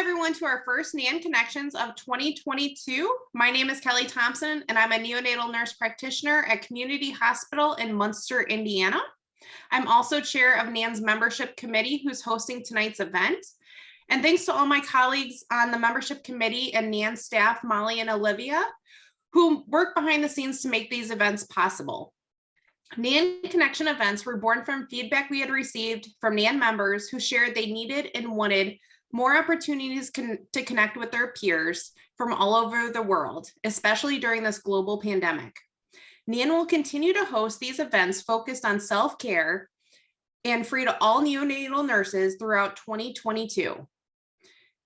everyone to our first NANN Connections of 2022. My name is Kelly Thompson, and I'm a neonatal nurse practitioner at Community Hospital in Munster, Indiana. I'm also chair of NANN's membership committee, who's hosting tonight's event. And thanks to all my colleagues on the membership committee and NANN staff, Molly and Olivia, who work behind the scenes to make these events possible. NANN Connection events were born from feedback we had received from NANN members who shared they needed and wanted more opportunities to connect with their peers from all over the world, especially during this global pandemic. NANN will continue to host these events focused on self-care and free to all neonatal nurses throughout 2022.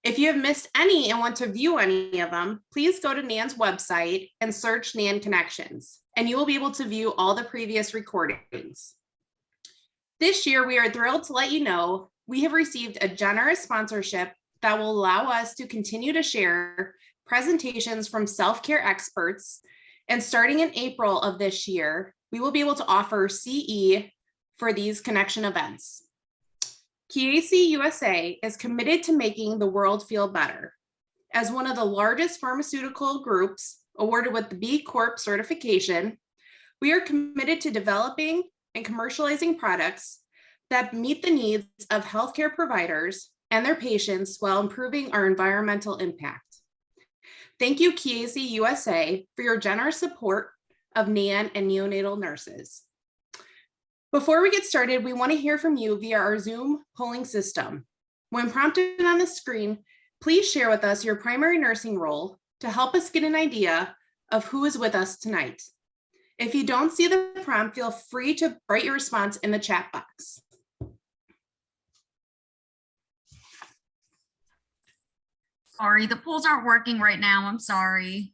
If you have missed any and want to view any of them, please go to NANN's website and search NANN Connections, and you will be able to view all the previous recordings. This year, we are thrilled to let you know we have received a generous sponsorship that will allow us to continue to share presentations from self-care experts. And starting in April of this year, we will be able to offer CE for these connection events. KAC USA is committed to making the world feel better. As one of the largest pharmaceutical groups awarded with the B Corp certification, we are committed to developing and commercializing products that meet the needs of healthcare providers and their patients while improving our environmental impact. Thank you, KAC USA, for your generous support of NANN and neonatal nurses. Before we get started, we want to hear from you via our Zoom polling system. When prompted on the screen, please share with us your primary nursing role to help us get an idea of who is with us tonight. If you don't see the prompt, feel free to write your response in the chat box. Sorry, the polls aren't working right now. I'm sorry.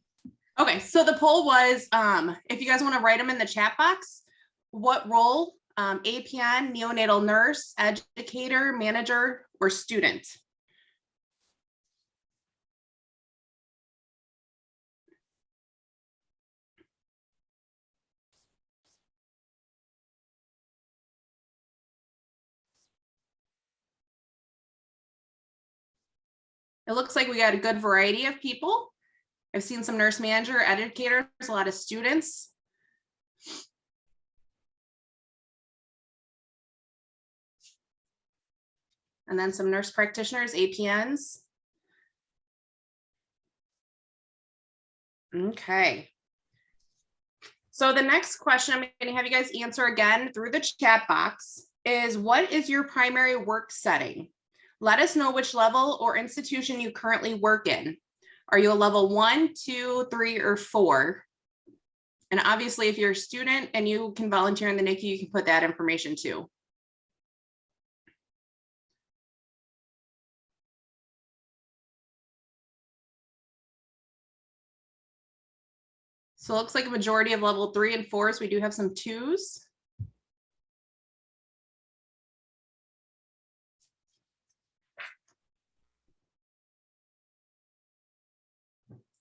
Okay, so the poll was, if you guys want to write them in the chat box, what role, APN, neonatal nurse, educator, manager, or student? It looks like we got a good variety of people. I've seen some nurse manager, educators, a lot of students. And then some nurse practitioners, APNs. Okay. So the next question I'm going to have you guys answer again through the chat box is, what is your primary work setting? Let us know which level or institution you currently work in. Are you a level 1, 2, 3, or 4? And obviously, if you're a student and you can volunteer in the NICU, you can put that information too. So it looks like a majority of level 3 and 4s. We do have some 2s.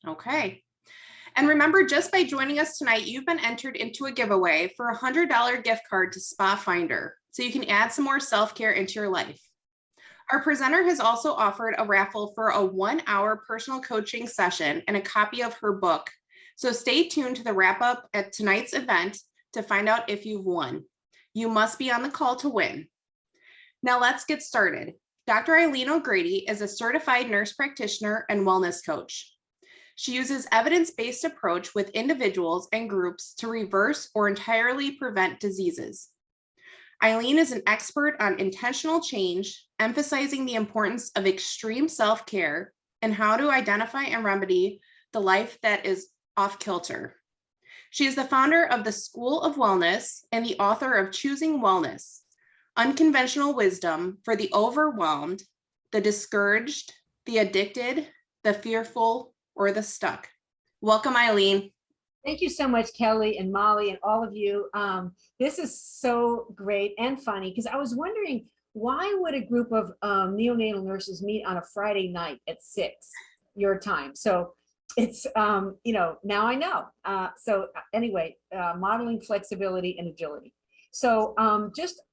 Okay. And remember, just by joining us tonight, you've been entered into a giveaway for a $100 gift card to Spa Finder, so you can add some more self-care into your life. Our presenter has also offered a raffle for a 1-hour personal coaching session and a copy of her book. So stay tuned to the wrap up at tonight's event to find out if you've won. You must be on the call to win. Now let's get started. Dr. Eileen O'Grady is a certified nurse practitioner and wellness coach. She uses evidence-based approach with individuals and groups to reverse or entirely prevent diseases. Eileen is an expert on intentional change, emphasizing the importance of extreme self-care and how to identify and remedy the life that is off kilter. She is the founder of the School of Wellness and the author of Choosing Wellness, Unconventional Wisdom for the Overwhelmed, the Discouraged, the Addicted, the Fearful, or the Stuck. Welcome, Eileen. Thank you so much, Kelly and Molly and all of you. This is so great and funny because I was wondering, why would a group of neonatal nurses meet on a Friday night at 6 your time? So it's, now I know. Anyway, modeling flexibility and agility. So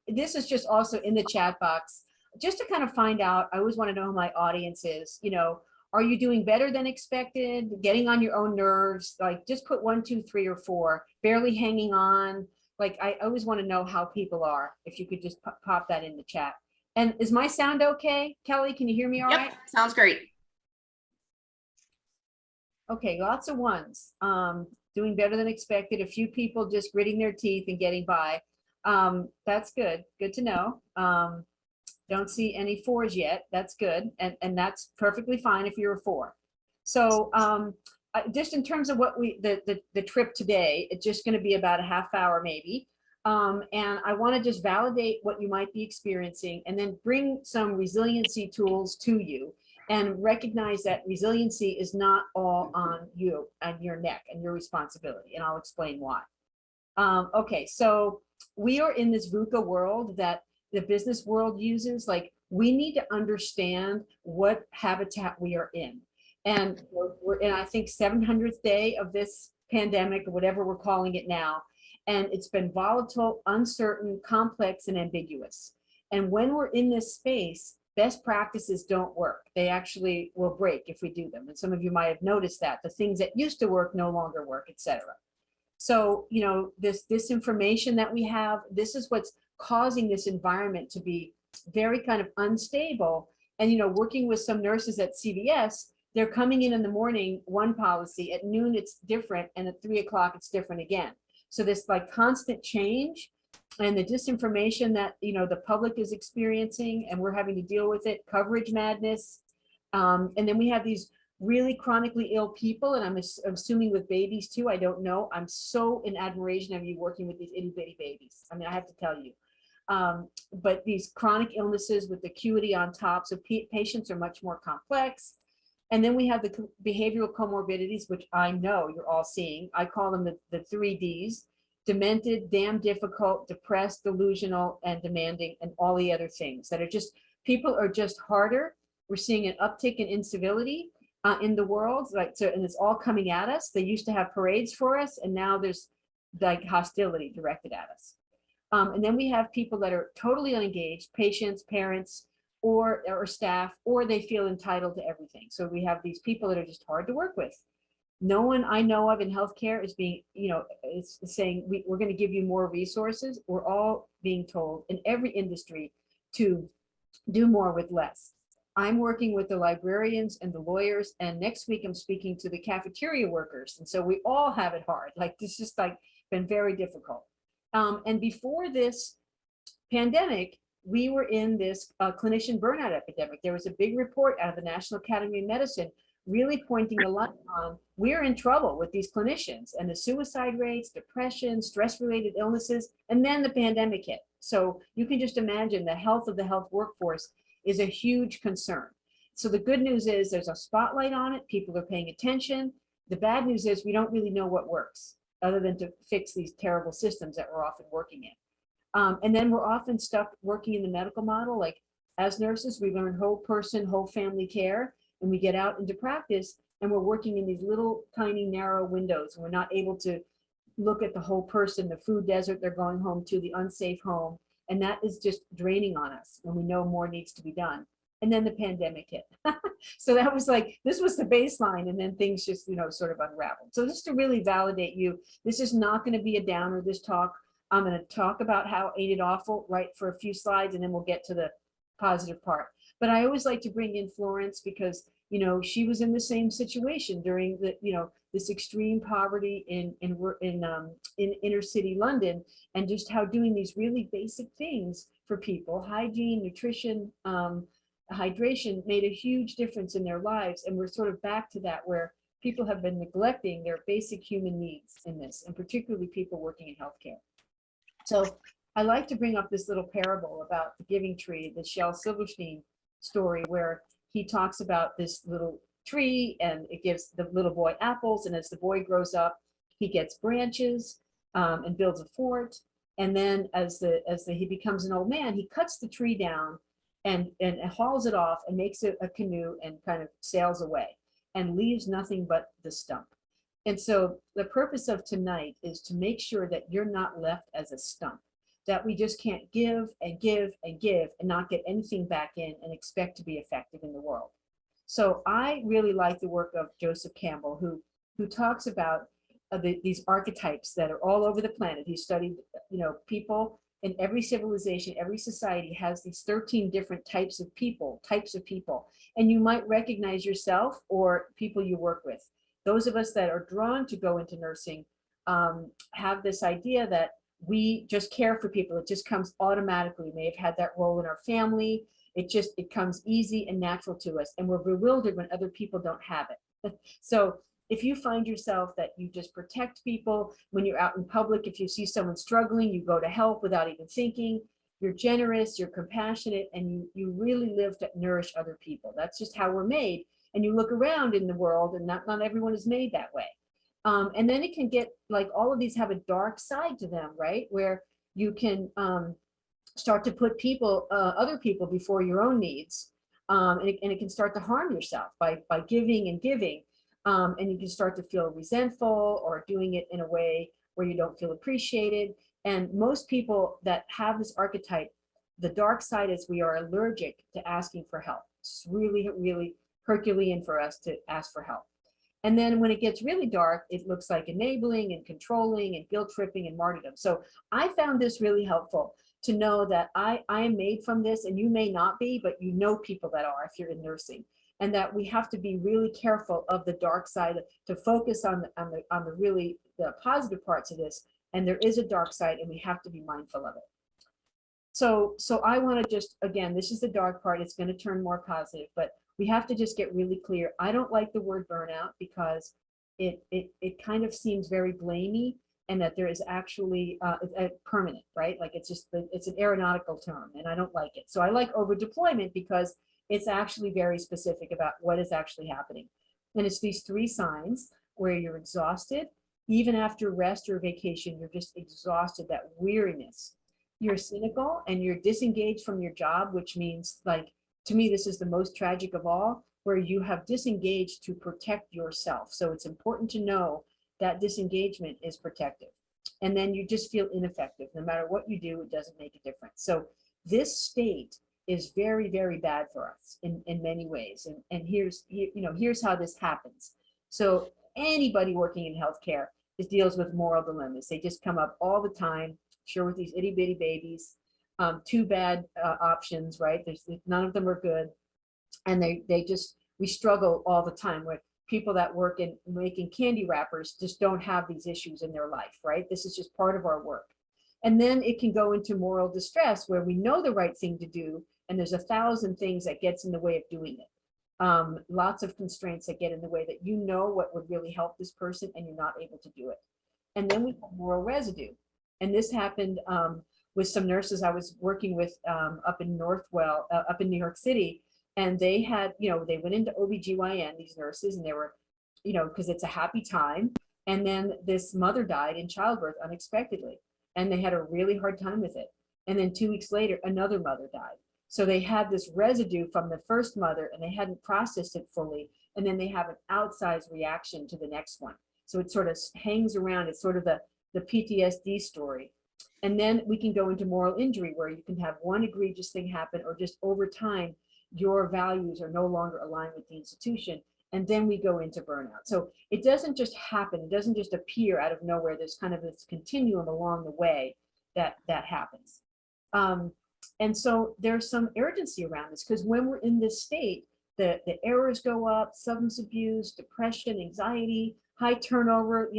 this is just also in the chat box. just to kind of find out, I always want to know who my audience is, you know, are you doing better than expected? Getting on your own nerves? Like just put 1, 2, 3, or 4, barely hanging on. Like I always want to know how people are. If you could just pop that in the chat. And is my sound okay? Kelly, can you hear me all right? Yep, sounds great. Okay, lots of ones. Doing better than expected. A few people just gritting their teeth and getting by. That's good. Good to know. Don't see any 4s yet. That's good. And that's perfectly fine if you're a 4. So just in terms of what the trip today, it's just going to be about a half hour maybe. And I want to just validate what you might be experiencing and then bring some resiliency tools to you and recognize that resiliency is not all on you and your neck and your responsibility. And I'll explain why. Okay, so we are in this VUCA world that the business world uses. Like we need to understand what habitat we are in. And we're in, I think, 700th day of this pandemic or whatever we're calling it now. And it's been volatile, uncertain, complex, and ambiguous. And when we're in this space, best practices don't work. They actually will break if we do them. And some of you might have noticed that the things that used to work no longer work, etc. So, you know, this information that we have, this is what's causing this environment to be very kind of unstable. And, you know, working with some nurses at CVS, they're coming in the morning, one policy, at noon it's different, and at 3 o'clock it's different again. So this like constant change and the disinformation that, you know, the public is experiencing and we're having to deal with it, coverage madness. And then we have these really chronically ill people, and I'm assuming with babies too, I don't know. I'm so in admiration of you working with these itty bitty babies. I mean, I have to tell you. But these chronic illnesses with acuity on top, so patients are much more complex. And then we have the behavioral comorbidities, which I know you're all seeing. I call them the 3Ds: demented, damn difficult, depressed, delusional, and demanding, and all the other things that are just, people are just harder. We're seeing an uptick in incivility in the world, like, so, and it's all coming at us. They used to have parades for us, and now there's like hostility directed at us. And then we have people that are totally unengaged, patients, parents, or staff, or they feel entitled to everything. So we have these people that are just hard to work with. No one I know of in healthcare is being, you know, is saying we're going to give you more resources. We're all being told in every industry to do more with less. I'm working with the librarians and the lawyers, and next week I'm speaking to the cafeteria workers. And so we all have it hard. Like this is like been very difficult. And before this pandemic, we were in this clinician burnout epidemic. There was a big report out of the National Academy of Medicine really pointing a light on we're in trouble with these clinicians and the suicide rates, depression, stress-related illnesses, and then the pandemic hit. So you can just imagine the health of the health workforce is a huge concern. So the good news is there's a spotlight on it. People are paying attention. The bad news is we don't really know what works other than to fix these terrible systems that we're often working in. And then we're often stuck working in the medical model. Like as nurses, we learn whole person, whole family care, and we get out into practice and we're working in these little tiny narrow windows. And we're not able to look at the whole person, the food desert they're going home to, the unsafe home. And that is just draining on us when we know more needs to be done. And then the pandemic hit. So that was like, this was the baseline, and then things just, you know, sort of unraveled. So just to really validate you, this is not going to be a downer, this talk. I'm going to talk about how Ain't It Awful, right, for a few slides, and then we'll get to the positive part. But I always like to bring in Florence because, you know, she was in the same situation during the, you know, this extreme poverty in inner city London, and just how doing these really basic things for people, hygiene, nutrition, hydration, made a huge difference in their lives. And we're sort of back to that where people have been neglecting their basic human needs in this, and particularly people working in healthcare. So I like to bring up this little parable about the giving tree, the Shel Silverstein story, where he talks about this little tree and it gives the little boy apples. And as the boy grows up, he gets branches and builds a fort. And then as he becomes an old man, he cuts the tree down and hauls it off and makes it a canoe and kind of sails away and leaves nothing but the stump. And so the purpose of tonight is to make sure that you're not left as a stump, that we just can't give and give and give and not get anything back in and expect to be effective in the world. So I really like the work of Joseph Campbell, who talks about these archetypes that are all over the planet. He studied, people in every civilization, every society has these 13 different types of people, and you might recognize yourself or people you work with. Those of us that are drawn to go into nursing have this idea that we just care for people. It just comes automatically. We may have had that role in our family. It comes easy and natural to us, and we're bewildered when other people don't have it. So if you find yourself that you just protect people when you're out in public, if you see someone struggling, you go to help without even thinking, you're generous, you're compassionate, and you really live to nourish other people. That's just how we're made. And you look around in the world, and not everyone is made that way. And then it can get like all of these have a dark side to them, right? Where you can start to put other people before your own needs. And it can start to harm yourself by giving and giving. And you can start to feel resentful or doing it in a way where you don't feel appreciated. And most people that have this archetype, the dark side is we are allergic to asking for help. It's really, really Herculean for us to ask for help. And then when it gets really dark, it looks like enabling and controlling and guilt tripping and martyrdom. So I found this really helpful to know that I am made from this, and you may not be, but you know people that are if you're in nursing. And that we have to be really careful of the dark side, to focus on the really the positive parts of this. And there is a dark side, and we have to be mindful of it. So I want to just, again, this is the dark part. It's going to turn more positive, but we have to just get really clear. I don't like the word burnout because it kind of seems very blamey, and that there is actually a permanent, right? Like it's an aeronautical term, and I don't like it. So I like over deployment because it's actually very specific about what is actually happening. And it's these 3 signs where you're exhausted, even after rest or vacation, you're just exhausted, that weariness. You're cynical and you're disengaged from your job, which means, like, to me, this is the most tragic of all, where you have disengaged to protect yourself. So it's important to know that disengagement is protective. And then you just feel ineffective. No matter what you do, it doesn't make a difference. So this state is very, very bad for us in many ways. And here's how this happens. So anybody working in healthcare deals with moral dilemmas. They just come up all the time, sure, with these itty bitty babies, 2 bad options, right? None of them are good. And we struggle all the time with people that work in making candy wrappers just don't have these issues in their life, right? This is just part of our work. And then it can go into moral distress, where we know the right thing to do, and there's 1,000 things that gets in the way of doing it. Lots of constraints that get in the way, that you know what would really help this person and you're not able to do it. And then we have moral residue. And this happened with some nurses I was working with up in New York City. And they had, they went into OBGYN, these nurses, and they were, because it's a happy time. And then this mother died in childbirth unexpectedly. And they had a really hard time with it. And then 2 weeks later, another mother died. So they had this residue from the first mother, and they hadn't processed it fully. And then they have an outsized reaction to the next one. So it sort of hangs around. It's sort of the PTSD story. And then we can go into moral injury, where you can have one egregious thing happen, or just over time, your values are no longer aligned with the institution. And then we go into burnout. So it doesn't just happen. It doesn't just appear out of nowhere. There's kind of this continuum along the way that happens. And so there's some urgency around this, because when we're in this state, the errors go up, substance abuse, depression, anxiety, high turnover,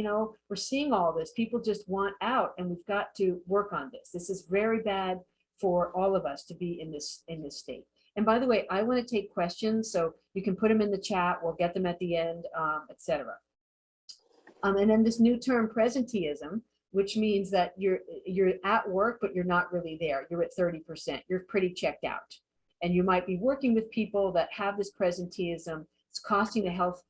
we're seeing all this. People just want out, and we've got to work on this. This is very bad for all of us to be in this state. And by the way, I want to take questions, so you can put them in the chat. We'll get them at the end, etc. And then this new term, presenteeism, which means that you're at work, but you're not really there. You're at 30%. You're pretty checked out. And you might be working with people that have this presenteeism. It's costing the health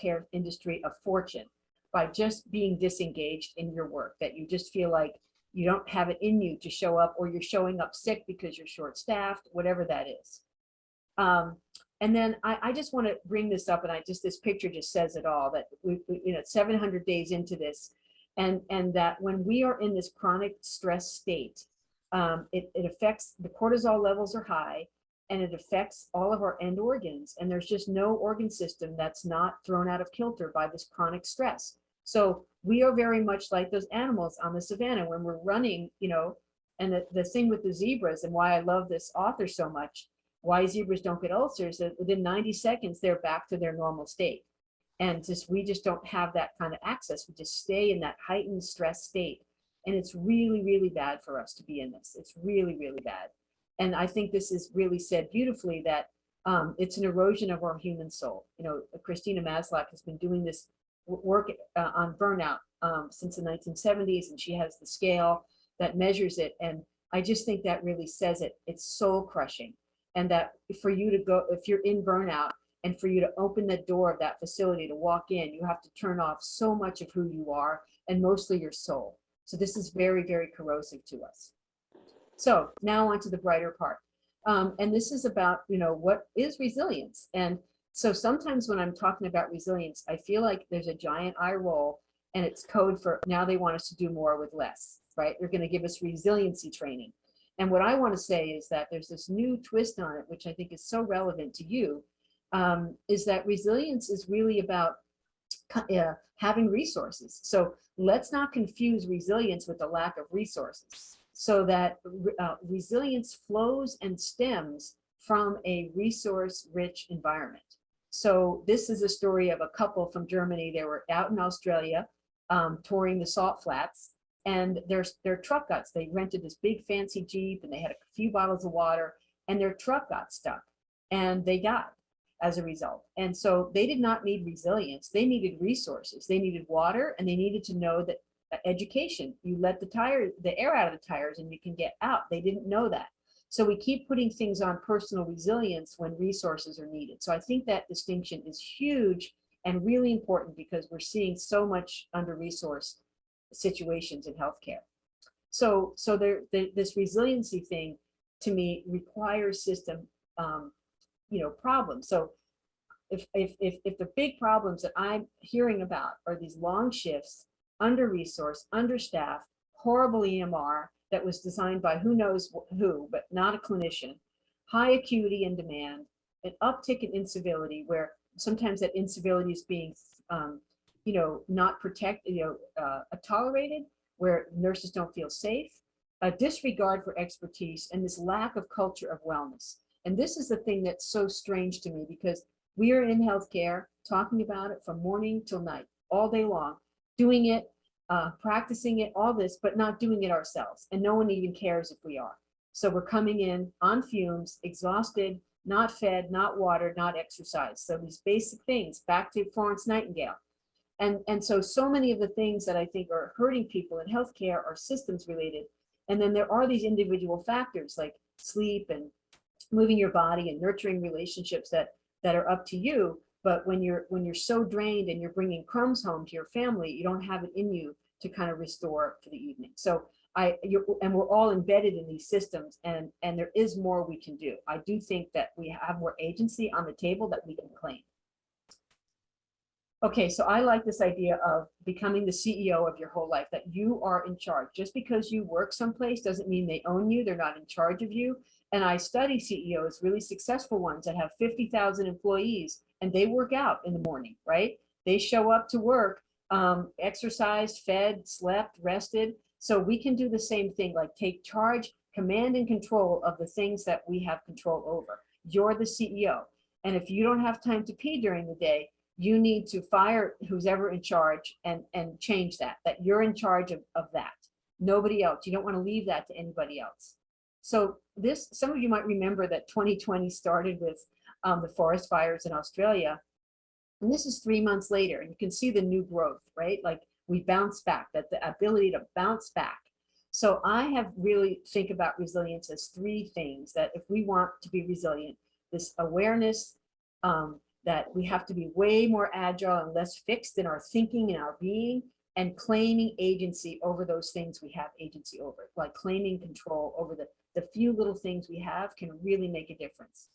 care industry a fortune by just being disengaged in your work, that you just feel like you don't have it in you to show up, or you're showing up sick because you're short-staffed, whatever that is. And then I just want to bring this up, and this picture just says it all, that we 700 days into this, and that when we are in this chronic stress state, It affects, the cortisol levels are high, and it affects all of our end organs. And there's just no organ system that's not thrown out of kilter by this chronic stress. So we are very much like those animals on the savannah when we're running, you know. And the thing with the zebras, and why I love this author so much, why zebras don't get ulcers, that within 90 seconds, they're back to their normal state. And we just don't have that kind of access. We just stay in that heightened stress state. And it's really, really bad for us to be in this. It's really, really bad. And I think this is really said beautifully, that it's an erosion of our human soul. You know, Christina Maslach has been doing this work on burnout since the 1970s, and she has the scale that measures it. And I just think that really says it. It's soul crushing. And that for you to go, if you're in burnout, and for you to open the door of that facility to walk in, you have to turn off so much of who you are, and mostly your soul. So this is very, very corrosive to us. So now on to the brighter part. And this is about, you know, what is resilience? And so sometimes when I'm talking about resilience, I feel like there's a giant eye roll, and it's code for now they want us to do more with less, right? They're going to give us resiliency training. And what I want to say is that there's this new twist on it, which I think is so relevant to you, is that resilience is really about having resources. So let's not confuse resilience with the lack of resources, so that resilience flows and stems from a resource-rich environment. So this is a story of a couple from Germany. They were out in Australia touring the salt flats, and their truck got, they rented this big fancy Jeep, and they had a few bottles of water, and their truck got stuck, and they died as a result. And so they did not need resilience. They needed resources. They needed water, and they needed to know that education, you let the air out of the tires and you can get out. They didn't know that. So we keep putting things on personal resilience when resources are needed. So I think that distinction is huge and really important, because we're seeing so much under-resourced situations in healthcare. So this resiliency thing, to me, requires system problems. So if the big problems that I'm hearing about are these long shifts, under-resourced, understaffed, horrible EMR that was designed by who knows who, but not a clinician, high acuity and demand, an uptick in incivility, where sometimes that incivility is being not protected, tolerated, where nurses don't feel safe, a disregard for expertise, and this lack of culture of wellness. And this is the thing that's so strange to me, because we are in healthcare talking about it from morning till night, all day long, doing it, practicing it, all this, but not doing it ourselves. And no one even cares if we are. So we're coming in on fumes, exhausted, not fed, not watered, not exercised. So these basic things, back to Florence Nightingale. And so many of the things that I think are hurting people in healthcare are systems related. And then there are these individual factors like sleep and moving your body and nurturing relationships that are up to you. But when you're so drained and you're bringing crumbs home to your family, you don't have it in you to kind of restore for the evening. So and we're all embedded in these systems, and there is more we can do. I do think that we have more agency on the table that we can claim. Okay, so I like this idea of becoming the CEO of your whole life, that you are in charge. Just because you work someplace doesn't mean they own you. They're not in charge of you. And I study CEOs, really successful ones that have 50,000 employees, and they work out in the morning, right? They show up to work, exercised, fed, slept, rested. So we can do the same thing, like take charge, command and control of the things that we have control over. You're the CEO. And if you don't have time to pee during the day, you need to fire who's ever in charge and change that you're in charge of that. Nobody else. You don't want to leave that to anybody else. So some of you might remember that 2020 started with the forest fires in Australia. And this is 3 months later, and you can see the new growth, right? Like we bounce back, that the ability to bounce back. So I have really think about resilience as three things, that if we want to be resilient, this awareness, that we have to be way more agile and less fixed in our thinking and our being, and claiming agency over those things we have agency over, like claiming control over the few little things we have can really make a difference.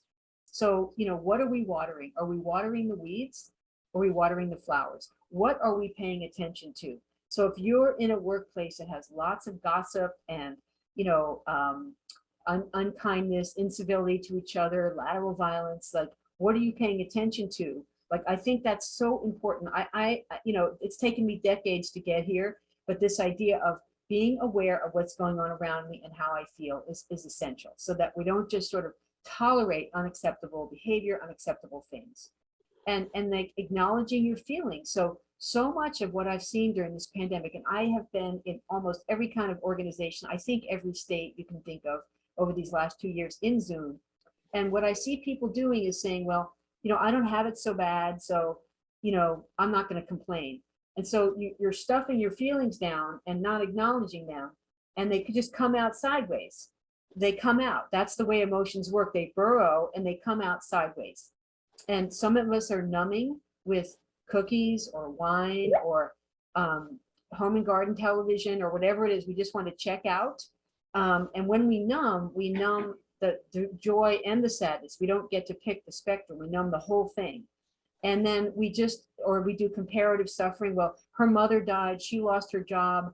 So, what are we watering? Are we watering the weeds? Or are we watering the flowers? What are we paying attention to? So if you're in a workplace that has lots of gossip and you know, unkindness, incivility to each other, lateral violence, like, what are you paying attention to? Like, I think that's so important. You know, it's taken me decades to get here, but this idea of being aware of what's going on around me and how I feel is essential, so that we don't just sort of tolerate unacceptable behavior, unacceptable things. And like acknowledging your feelings. So much of what I've seen during this pandemic, and I have been in almost every kind of organization, I think every state you can think of over these last 2 years in Zoom. And what I see people doing is saying, well, you know, I don't have it so bad, so, you know, I'm not going to complain. And so you're stuffing your feelings down and not acknowledging them, and they could just come out sideways. They come out. That's the way emotions work. They burrow and they come out sideways. And some of us are numbing with cookies or wine or home and garden television or whatever it is. We just want to check out. And when we numb the joy and the sadness. We don't get to pick the spectrum. We numb the whole thing. And then we do comparative suffering. Well, her mother died, she lost her job,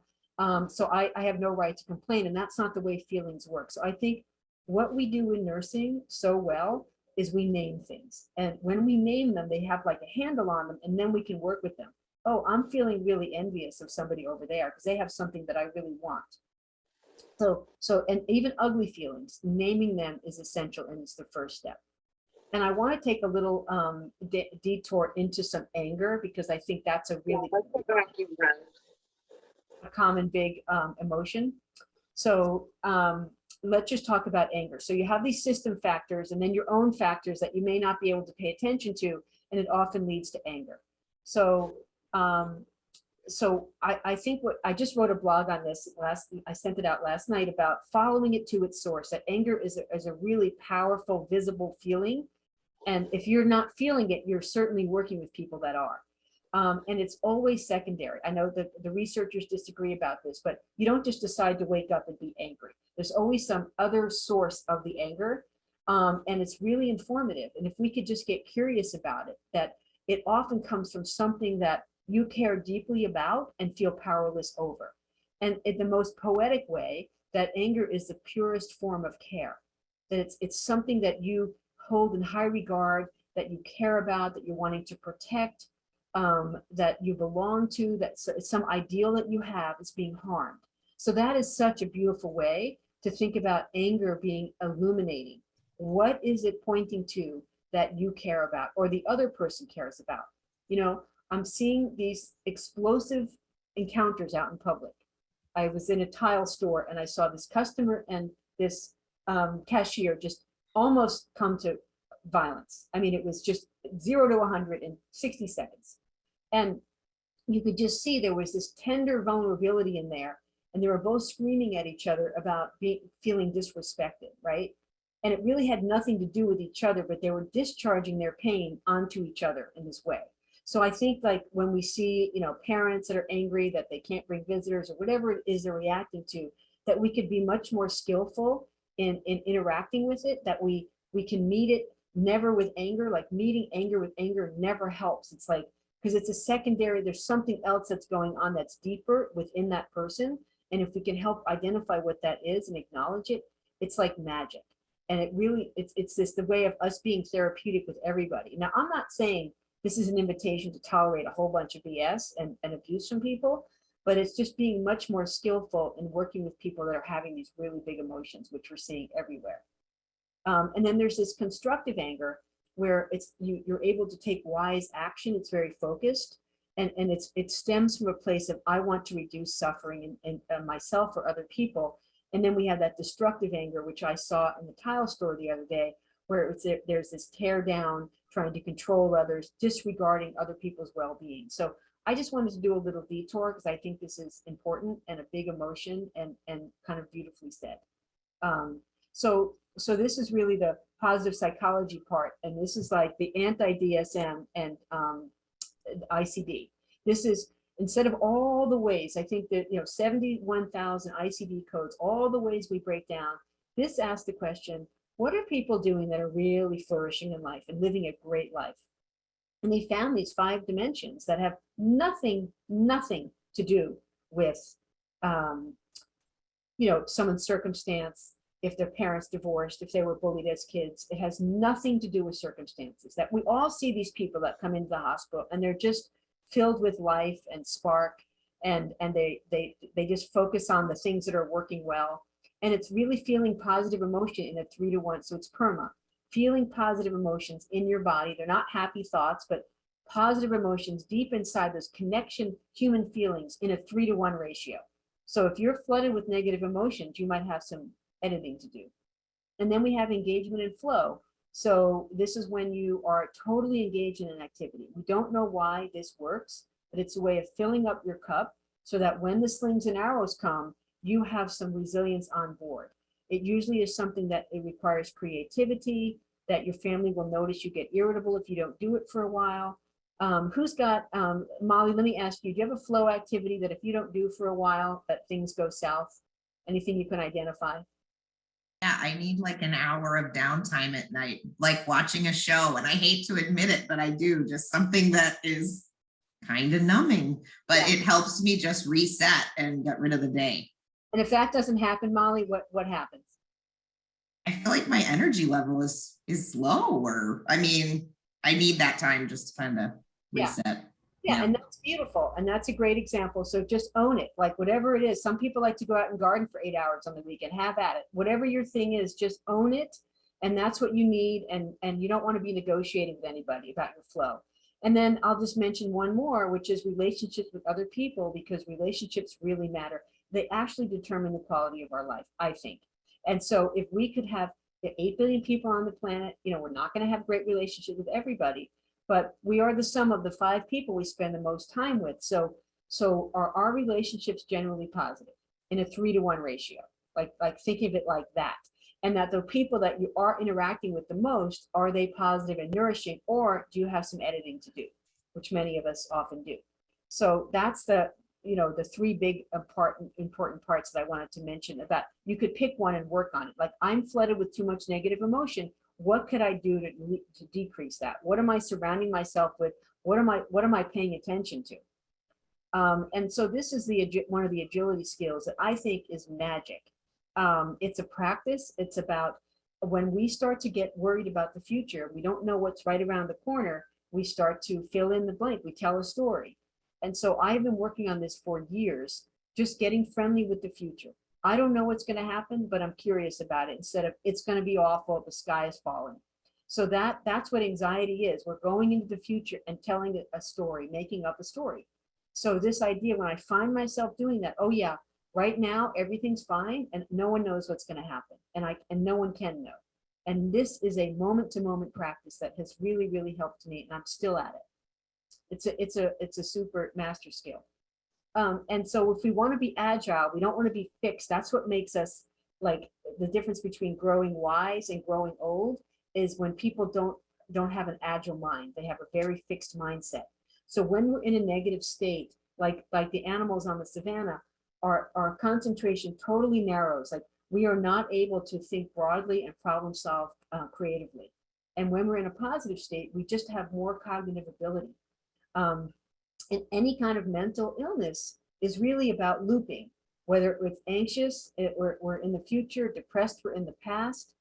so I have no right to complain. And that's not the way feelings work. So I think what we do in nursing so well is we name things. And when we name them, they have like a handle on them, and then we can work with them. Oh, I'm feeling really envious of somebody over there because they have something that I really want. And even ugly feelings, naming them is essential, and it's the first step. And I want to take a little detour into some anger, because I think that's a really common big emotion. So let's just talk about anger. So you have these system factors and then your own factors that you may not be able to pay attention to, and it often leads to anger. So I think I just wrote a blog on this I sent it out last night about following it to its source, that anger is a really powerful, visible feeling. And if you're not feeling it, you're certainly working with people that are. And it's always secondary. I know that the researchers disagree about this, but you don't just decide to wake up and be angry. There's always some other source of the anger. And it's really informative. And if we could just get curious about it, that it often comes from something that you care deeply about and feel powerless over. And in the most poetic way, that anger is the purest form of care. That it's something that you hold in high regard, that you care about, that you're wanting to protect, that you belong to, that some ideal that you have is being harmed. So that is such a beautiful way to think about anger being illuminating. What is it pointing to that you care about or the other person cares about? You know, I'm seeing these explosive encounters out in public. I was in a tile store and I saw this customer and this cashier just almost come to violence. I mean, it was just 0 to 100 in 60 seconds. And you could just see there was this tender vulnerability in there, and they were both screaming at each other about feeling disrespected, right? And it really had nothing to do with each other, but they were discharging their pain onto each other in this way. So I think, like, when we see, you know, parents that are angry that they can't bring visitors or whatever it is they're reacting to, that we could be much more skillful in interacting with it, that we can meet it never with anger. Like, meeting anger with anger never helps. It's like, because it's a secondary, there's something else that's going on that's deeper within that person. And if we can help identify what that is and acknowledge it, it's like magic. And it really, it's the way of us being therapeutic with everybody. Now, I'm not saying this is an invitation to tolerate a whole bunch of BS and abuse from people, but it's just being much more skillful in working with people that are having these really big emotions, which we're seeing everywhere. And then there's this constructive anger, where you're able to take wise action. It's very focused, and it stems from a place of, I want to reduce suffering in myself or other people. And then we have that destructive anger, which I saw in the tile store the other day, where there's this tear down, trying to control others, disregarding other people's well-being. So I just wanted to do a little detour because I think this is important and a big emotion, and kind of beautifully said. So this is really the positive psychology part, and this is like the anti-DSM and ICD. This is, instead of all the ways, I think that, you know, 71,000 ICD codes, all the ways we break down, this asks the question, what are people doing that are really flourishing in life and living a great life? And they found these 5 dimensions that have nothing to do with someone's circumstance, if their parents divorced, if they were bullied as kids. It has nothing to do with circumstances. That we all see these people that come into the hospital and they're just filled with life and spark, and they just focus on the things that are working well. And it's really feeling positive emotion in a 3-to-1. So it's PERMA, feeling positive emotions in your body. They're not happy thoughts, but positive emotions deep inside those connection human feelings in a 3-to-1 ratio. So if you're flooded with negative emotions, you might have some editing to do. And then we have engagement and flow. So this is when you are totally engaged in an activity. We don't know why this works, but it's a way of filling up your cup so that when the slings and arrows come, you have some resilience on board. It usually is something that it requires creativity, that your family will notice you get irritable if you don't do it for a while. Who's got, Molly, let me ask you, do you have a flow activity that if you don't do for a while, that things go south? Anything you can identify? Yeah, I need like an hour of downtime at night, like watching a show. And I hate to admit it, but I do, just something that is kind of numbing, but Yeah. it helps me just reset and get rid of the day. And if that doesn't happen, Molly, what happens? I feel like my energy level is low, or I mean, I need that time just to kind of Yeah. reset. Yeah, Yeah. and that's beautiful. And that's a great example. So just own it, like whatever it is. Some people like to go out and garden for 8 hours on the weekend. Have at it. Whatever your thing is, just own it. And that's what you need. And you don't want to be negotiating with anybody about your flow. And then I'll just mention one more, which is relationships with other people, because relationships really matter. They actually determine the quality of our life, I think. And so if we could have the 8 billion people on the planet, we're not going to have great relationships with everybody, but we are the sum of the 5 people we spend the most time with. So are our relationships generally positive in a 3-to-1 ratio? Like think of it like that. And that the people that you are interacting with the most, are they positive and nourishing, or do you have some editing to do, which many of us often do? So that's the 3 big important parts that I wanted to mention about. You could pick one and work on it. Like, I'm flooded with too much negative emotion. What could I do to decrease that? What am I surrounding myself with? What am I paying attention to? And so this is one of the agility skills that I think is magic. It's a practice. It's about when we start to get worried about the future, we don't know what's right around the corner. We start to fill in the blank. We tell a story. And so I've been working on this for years, just getting friendly with the future. I don't know what's going to happen, but I'm curious about it, instead of it's going to be awful, the sky is falling. So that's what anxiety is. We're going into the future and telling a story, making up a story. So this idea, when I find myself doing that, oh yeah, right now everything's fine and no one knows what's going to happen, and no one can know. And this is a moment-to-moment practice that has really, really helped me, and I'm still at it. It's a super master skill. And so if we want to be agile, we don't want to be fixed. That's what makes us, like, the difference between growing wise and growing old is when people don't have an agile mind. They have a very fixed mindset. So when we're in a negative state, like the animals on the savannah, our concentration totally narrows. Like, we are not able to think broadly and problem solve creatively. And when we're in a positive state, we just have more cognitive ability. And any kind of mental illness is really about looping, whether it's anxious, we're in the future, depressed, we're in the past,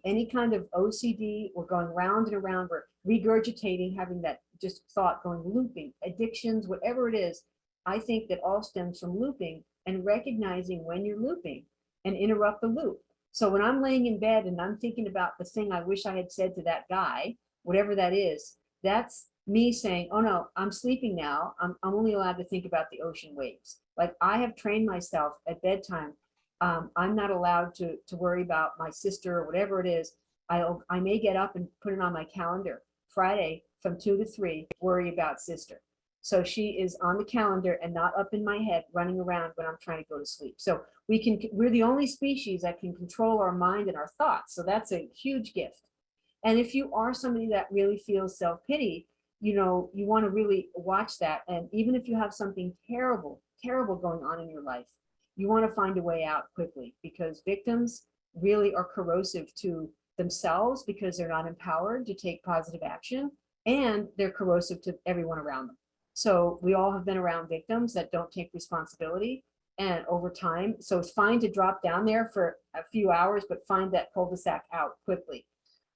any kind of OCD, we're going round and around, we're regurgitating, having that just thought going, looping, addictions, whatever it is. I think that all stems from looping and recognizing when you're looping and interrupt the loop. So when I'm laying in bed and I'm thinking about the thing I wish I had said to that guy, whatever that is, that's me saying, oh no, I'm sleeping now. I'm only allowed to think about the ocean waves. Like, I have trained myself at bedtime. I'm not allowed to worry about my sister or whatever it is. I may get up and put it on my calendar. Friday from 2 to 3, worry about sister. So she is on the calendar and not up in my head running around when I'm trying to go to sleep. So we're the only species that can control our mind and our thoughts. So that's a huge gift. And if you are somebody that really feels self-pity, you want to really watch that. And even if you have something terrible going on in your life, you want to find a way out quickly, because victims really are corrosive to themselves because they're not empowered to take positive action, and they're corrosive to everyone around them. So we all have been around victims that don't take responsibility, and over time. So it's fine to drop down there for a few hours, but find that cul-de-sac out quickly.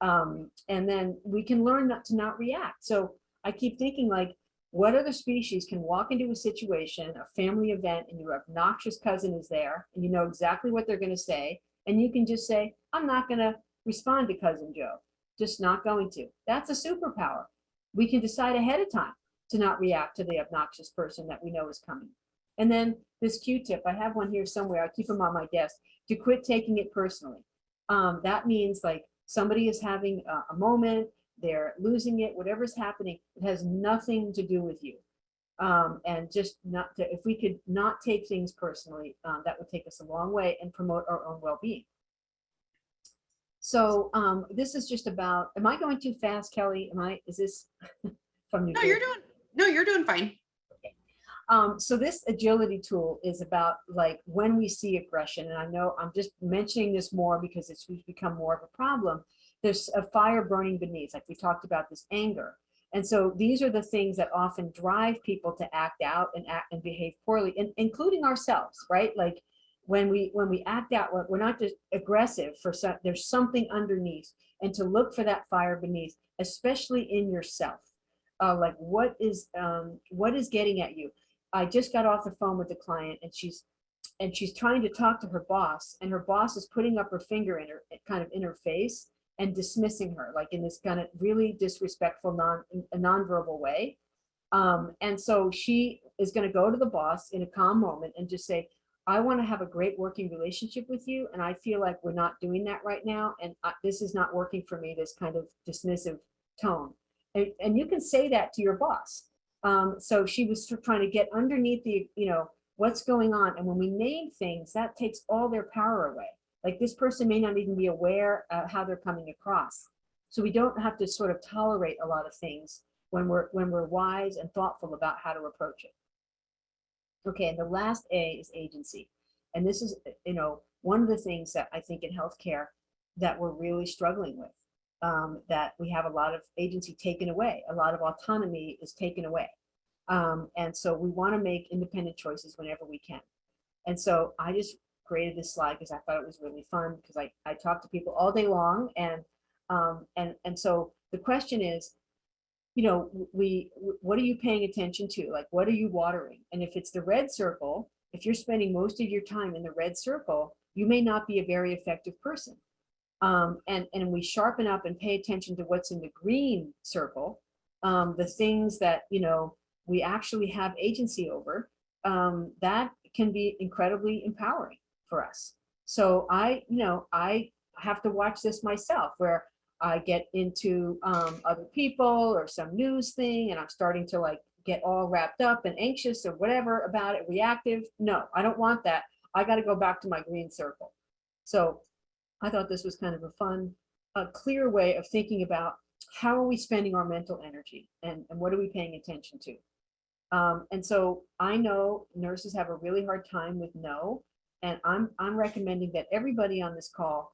And then we can learn not to not react. So I keep thinking, like, what other species can walk into a situation, a family event, and your obnoxious cousin is there, and you know exactly what they're going to say, and you can just say, I'm not going to respond to Cousin Joe, just not going to. That's a superpower. We can decide ahead of time to not react to the obnoxious person that we know is coming. And then this Q-tip, I have one here somewhere, I keep them on my desk, to quit taking it personally. That means, like, somebody is having a moment, they're losing it, whatever's happening, it has nothing to do with you. And just not to, if we could not take things personally, that would take us a long way and promote our own well-being. So this is just about, am I going too fast, Kelly? Is this from New Jersey? You're doing fine. So this agility tool is about, like, when we see aggression, and I know I'm just mentioning this more because it's become more of a problem. There's a fire burning beneath, like we talked about, this anger. And so these are the things that often drive people to act out and behave poorly, including ourselves, right? Like when we act out, we're not just aggressive there's something underneath, and to look for that fire beneath, especially in yourself. Like what is getting at you? I just got off the phone with a client, and she's trying to talk to her boss, and her boss is putting up her finger in her face and dismissing her, like in this kind of really disrespectful, nonverbal way. And so she is going to go to the boss in a calm moment and just say, I want to have a great working relationship with you, and I feel like we're not doing that right now, and this is not working for me, this kind of dismissive tone. And you can say that to your boss. So she was trying to get underneath the, what's going on. And when we name things, that takes all their power away. Like, this person may not even be aware of how they're coming across. So we don't have to sort of tolerate a lot of things when we're wise and thoughtful about how to approach it. Okay, and the last A is agency. And this is, one of the things that I think in healthcare that we're really struggling with, that we have a lot of agency taken away, a lot of autonomy is taken away. And so we want to make independent choices whenever we can. And so I just created this slide because I thought it was really fun, because I talk to people all day long, and so the question is, what are you paying attention to? Like, what are you watering? And if it's the red circle, if you're spending most of your time in the red circle, you may not be a very effective person. And we sharpen up and pay attention to what's in the green circle, the things that, we actually have agency over, that can be incredibly empowering for us. So I have to watch this myself, where I get into other people or some news thing, and I'm starting to, like, get all wrapped up and anxious or whatever about it, reactive. No, I don't want that. I got to go back to my green circle. So I thought this was kind of a fun, clear way of thinking about how are we spending our mental energy, and what are we paying attention to? And so I know nurses have a really hard time with no, and I'm recommending that everybody on this call,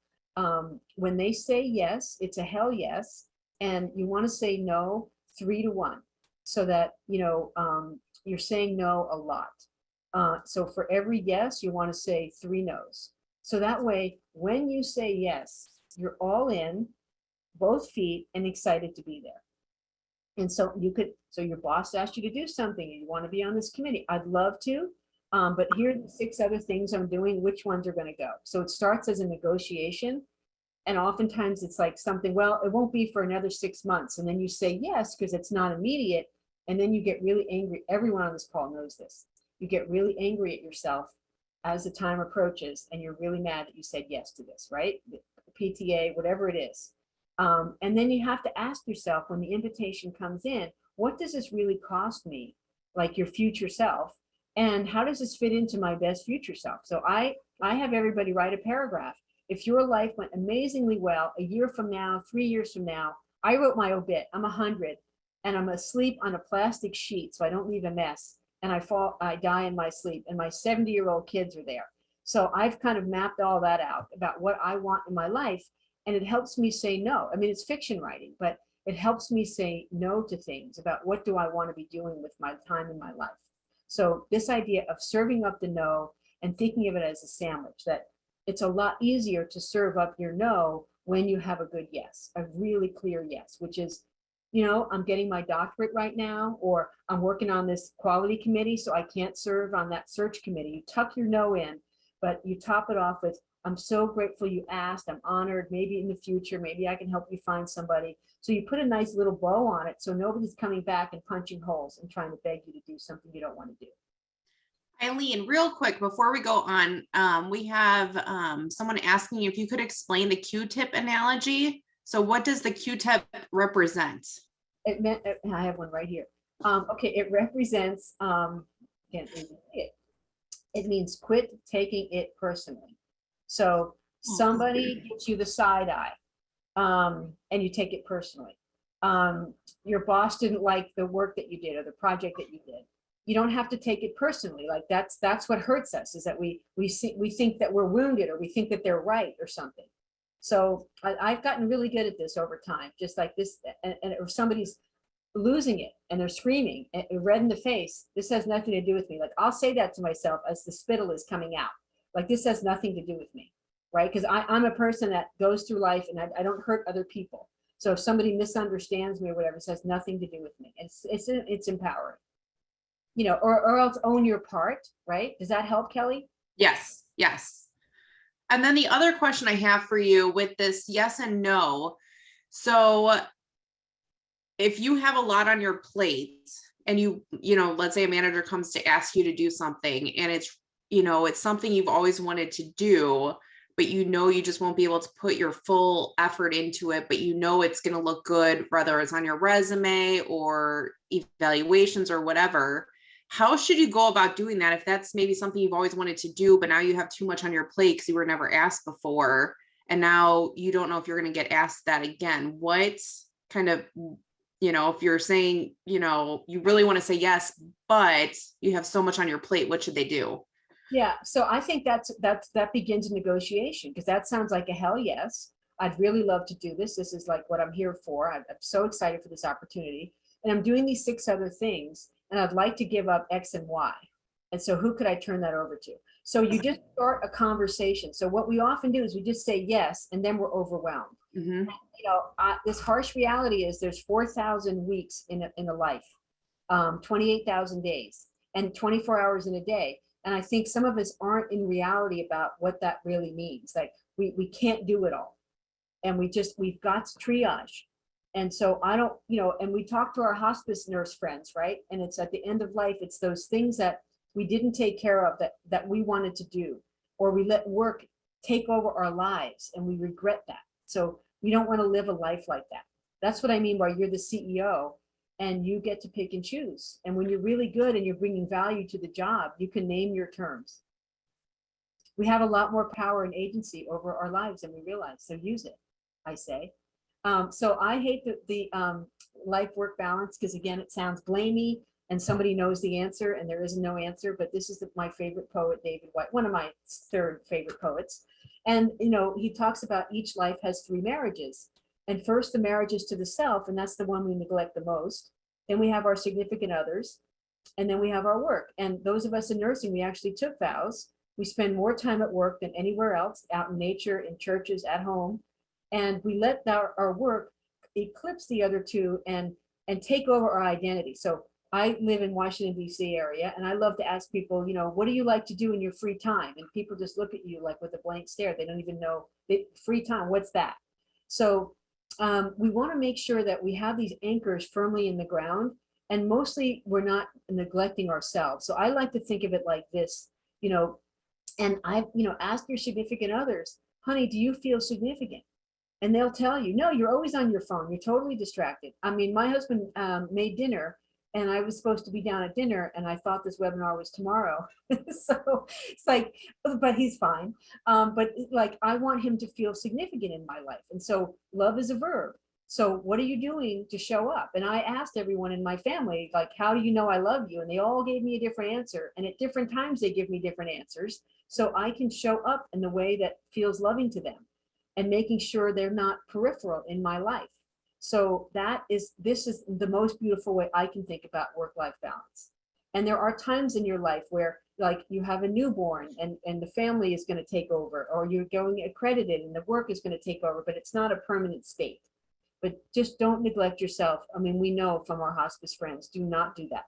when they say yes, it's a hell yes, and you want to say no 3 to 1, so that you're saying no a lot. So for every yes, you want to say 3 no's. So that way, when you say yes, you're all in, both feet, and excited to be there. And so so your boss asked you to do something, and you want to be on this committee. I'd love to, but here are the 6 other things I'm doing. Which ones are going to go? So it starts as a negotiation. And oftentimes it's like something, well, it won't be for another 6 months. And then you say yes, because it's not immediate. And then you get really angry. Everyone on this call knows this. You get really angry at yourself as the time approaches, and you're really mad that you said yes to this, right? The PTA, whatever it is. And then you have to ask yourself, when the invitation comes in, what does this really cost me, like your future self? And how does this fit into my best future self? So I have everybody write a paragraph. If your life went amazingly well, a year from now, 3 years from now, I wrote my obit, I'm 100, and I'm asleep on a plastic sheet so I don't leave a mess, and I die in my sleep, and my 70-year-old kids are there. So I've kind of mapped all that out about what I want in my life, and it helps me say no. I mean, it's fiction writing, but it helps me say no to things about what do I want to be doing with my time in my life. So this idea of serving up the no and thinking of it as a sandwich, that it's a lot easier to serve up your no when you have a good yes, a really clear yes, which is, I'm getting my doctorate right now, or I'm working on this quality committee, so I can't serve on that search committee. You tuck your no in, but you top it off with, I'm so grateful you asked, I'm honored, maybe in the future, maybe I can help you find somebody. So you put a nice little bow on it, so nobody's coming back and punching holes and trying to beg you to do something you don't want to do. Eileen, real quick, before we go on, we have someone asking if you could explain the Q-tip analogy. So what does the Q-tip represent? It meant, I have one right here. Okay, it represents, it means quit taking it personally. So somebody gives you the side eye, and you take it personally. Your boss didn't like the work that you did or the project that you did. You don't have to take it personally. Like that's what hurts us, is that we think that we're wounded, or we think that they're right or something. So I've gotten really good at this over time, just like this. And if somebody's losing it and they're screaming and red in the face, this has nothing to do with me. Like, I'll say that to myself as the spittle is coming out. Like, this has nothing to do with me, right? Because I'm a person that goes through life and I don't hurt other people. So if somebody misunderstands me or whatever, it has nothing to do with me. It's empowering, or else own your part, right? Does that help, Kelly? Yes, yes. And then the other question I have for you with this yes and no. So if you have a lot on your plate and let's say a manager comes to ask you to do something, and it's something you've always wanted to do, but you just won't be able to put your full effort into it, but it's going to look good, whether it's on your resume or evaluations or whatever. How should you go about doing that if that's maybe something you've always wanted to do, but now you have too much on your plate because you were never asked before, and now you don't know if you're going to get asked that again? What kind of, if you're saying, you really want to say yes, but you have so much on your plate, what should they do? Yeah, so I think that begins a negotiation, because that sounds like a hell yes. I'd really love to do this. This is like what I'm here for. I'm so excited for this opportunity. And I'm doing these 6 other things, and I'd like to give up X and Y. And so who could I turn that over to? So you just start a conversation. So what we often do is we just say yes, and then we're overwhelmed. Mm-hmm. This harsh reality is there's 4,000 weeks in a life, 28,000 days, and 24 hours in a day. And I think some of us aren't in reality about what that really means. Like, we can't do it all. And we've got to triage. And so I don't, and we talk to our hospice nurse friends, right? And it's at the end of life, it's those things that we didn't take care of that we wanted to do, or we let work take over our lives and we regret that. So we don't want to live a life like that. That's what I mean by you're the CEO and you get to pick and choose. And when you're really good and you're bringing value to the job, you can name your terms. We have a lot more power and agency over our lives than we realize. So use it, I say. So I hate the life-work balance, because again, it sounds blamey and somebody knows the answer and there is no answer. But this is my favorite poet, David White, one of my 3rd favorite poets. And he talks about each life has 3 marriages. And first, the marriage is to the self, and that's the one we neglect the most. Then we have our significant others, and then we have our work. And those of us in nursing, we actually took vows. We spend more time at work than anywhere else, out in nature, in churches, at home. And we let our work eclipse the other 2 and take over our identity. So I live in Washington, D.C. area, and I love to ask people, what do you like to do in your free time? And people just look at you like with a blank stare. They don't even know. Free time, what's that? So we want to make sure that we have these anchors firmly in the ground, and mostly we're not neglecting ourselves. So I like to think of it like this, and ask your significant others, honey, do you feel significant? And they'll tell you, no, you're always on your phone. You're totally distracted. I mean, my husband made dinner, and I was supposed to be down at dinner, and I thought this webinar was tomorrow. So it's like, but he's fine. But like, I want him to feel significant in my life. And so love is a verb. So what are you doing to show up? And I asked everyone in my family, like, how do you know I love you? And they all gave me a different answer. And at different times, they give me different answers. So I can show up in the way that feels loving to them, and making sure they're not peripheral in my life. So this is the most beautiful way I can think about work-life balance. And there are times in your life where like you have a newborn and the family is going to take over, or you're going accredited and the work is going to take over, but it's not a permanent state. But just don't neglect yourself. I mean, we know from our hospice friends, do not do that.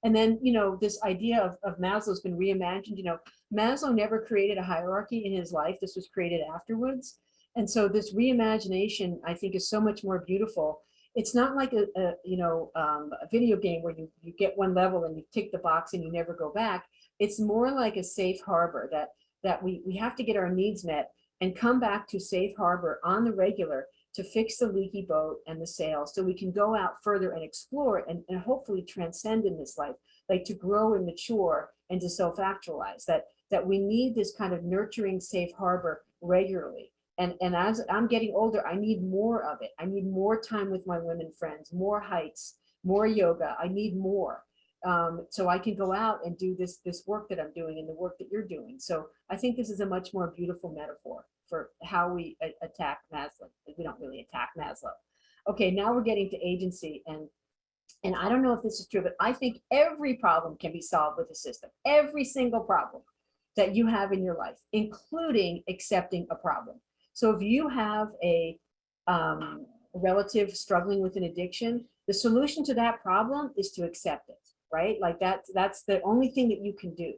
And then, you know, this idea of Maslow's been reimagined. You know, Maslow never created a hierarchy in his life. This was created afterwards. And so this reimagination, I think, is so much more beautiful. It's not like a video game where you get one level and you tick the box and you never go back. It's more like a safe harbor that we have to get our needs met and come back to safe harbor on the regular to fix the leaky boat and the sail so we can go out further and explore and hopefully transcend in this life, like to grow and mature and to self-actualize, that we need this kind of nurturing safe harbor regularly. And as I'm getting older, I need more of it. I need more time with my women friends, more hikes, more yoga. I need more. So I can go out and do this work that I'm doing and the work that you're doing. So I think this is a much more beautiful metaphor for how we attack Maslow. We don't really attack Maslow. Okay, now we're getting to agency, and I don't know if this is true, but I think every problem can be solved with a system. Every single problem that you have in your life, including accepting a problem. So if you have a relative struggling with an addiction, the solution to that problem is to accept it, right? Like that's the only thing that you can do.